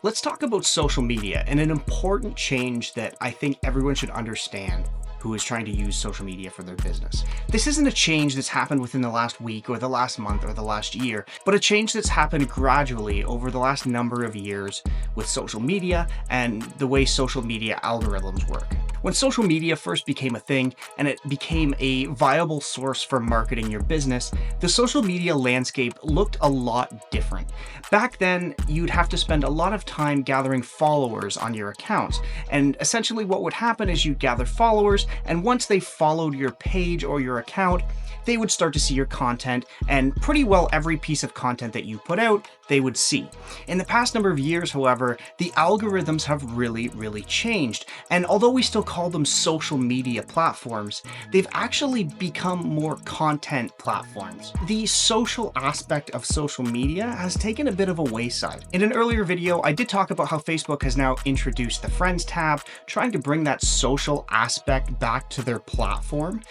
Let's talk about social media and an important change that I think everyone should understand who is trying to use social media for their business. This isn't a change that's happened within the last week or the last month or the last year, but a change that's happened gradually over the last number of years with social media and the way social media algorithms work. When social media first became a thing and it became a viable source for marketing your business, the social media landscape looked a lot different. Back then, you'd have to spend a lot of time gathering followers on your accounts. And essentially what would happen is you'd gather followers, and once they followed your page or your account, they would start to see your content, and pretty well every piece of content that you put out, they would see. In the past number of years, however, the algorithms have really changed. And although we still call them social media platforms, they've actually become more content platforms. The social aspect of social media has taken a bit of a wayside. In an earlier video, I did talk about how Facebook has now introduced the Friends tab, trying to bring that social aspect back to their platform,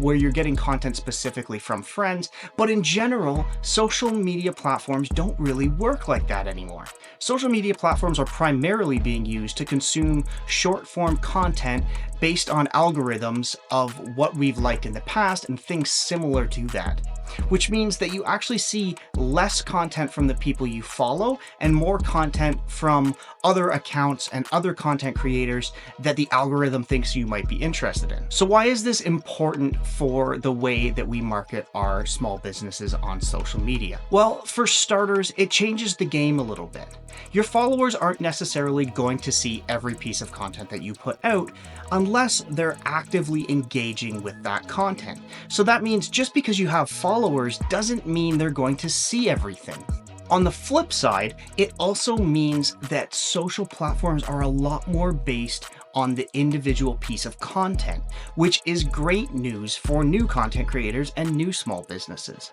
where you're getting content specifically from friends. But in general, social media platforms don't really work like that anymore. Social media platforms are primarily being used to consume short-form content based on algorithms of what we've liked in the past and things similar to that. Which means that you actually see less content from the people you follow and more content from other accounts and other content creators that the algorithm thinks you might be interested in. So why is this important for the way that we market our small businesses on social media? Well, for starters, it changes the game a little bit. Your followers aren't necessarily going to see every piece of content that you put out unless they're actively engaging with that content. So that means just because you have followers doesn't mean they're going to see everything. On the flip side, it also means that social platforms are a lot more based on the individual piece of content, which is great news for new content creators and new small businesses.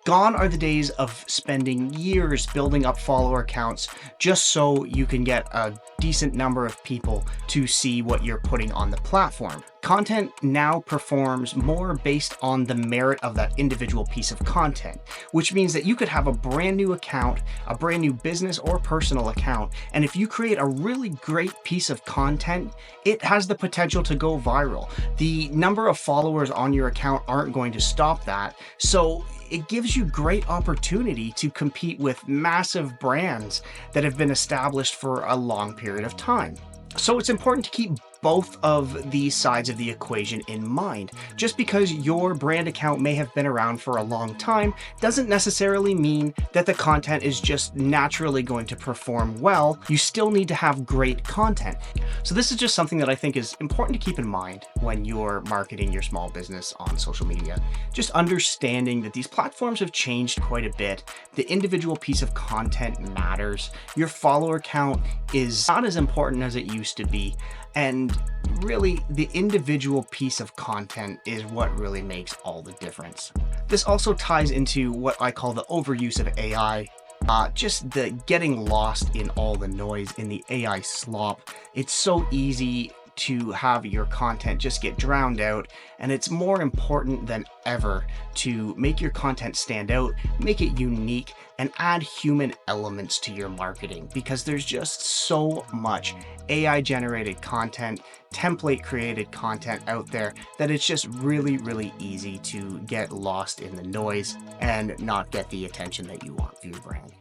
Gone are the days of spending years building up follower accounts just so you can get a decent number of people to see what you're putting on the platform. Content now performs more based on the merit of that individual piece of content, which means that you could have a brand new account, a brand new business or personal account, and if you create a really great piece of content, it has the potential to go viral. The number of followers on your account aren't going to stop that, so it gives you great opportunity to compete with massive brands that have been established for a long period of time. So it's important to keep both of these sides of the equation in mind. Just because your brand account may have been around for a long time doesn't necessarily mean that the content is just naturally going to perform well. You still need to have great content. So this is just something that I think is important to keep in mind when you're marketing your small business on social media. Just understanding that these platforms have changed quite a bit. The individual piece of content matters. Your follower count is not as important as it used to be. And really, the individual piece of content is what really makes all the difference. This also ties into what I call the overuse of AI. Just the getting lost in all the noise, in the AI slop. It's so easy to have your content just get drowned out, and it's more important than ever to make your content stand out, make it unique, and add human elements to your marketing, because there's just so much AI generated content, template created content out there that it's just really easy to get lost in the noise and not get the attention that you want for your brand.